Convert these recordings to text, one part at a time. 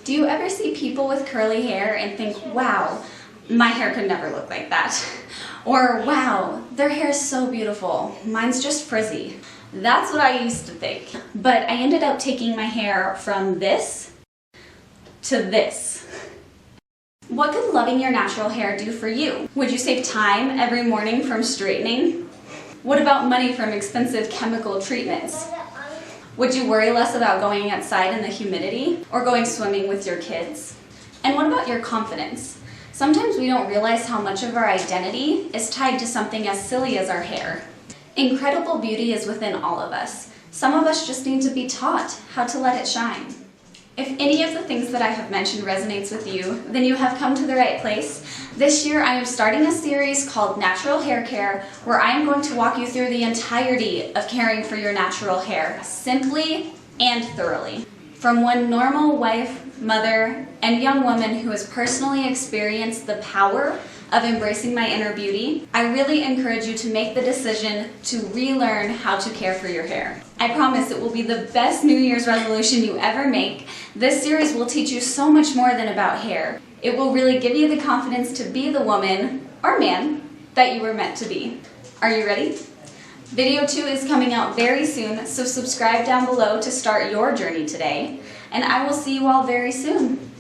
Do you ever see people with curly hair and think, wow, my hair could never look like that? Or, wow, their hair is so beautiful, mine's just frizzy. That's what I used to think. But I ended up taking my hair from this to this. What could loving your natural hair do for you? Would you save time every morning from straightening? What about money from expensive chemical treatments? Would you worry less about going outside in the humidity or going swimming with your kids? And what about your confidence? Sometimes we don't realize how much of our identity is tied to something as silly as our hair. Incredible beauty is within all of us. Some of us just need to be taught how to let it shine. If any of the things that I have mentioned resonates with you, then you have come to the right place. This year I am starting a series called Natural Hair Care, where I am going to walk you through the entirety of caring for your natural hair, simply and thoroughly. From one normal wife, mother, and young woman who has personally experienced the power of embracing my inner beauty, I really encourage you to make the decision to relearn how to care for your hair. I promise it will be the best New Year's resolution you ever make. This series will teach you so much more than about hair. It will really give you the confidence to be the woman or man that you were meant to be. Are you ready? Video 2 is coming out very soon, so subscribe down below to start your journey today. And I will see you all very soon.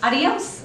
Adios!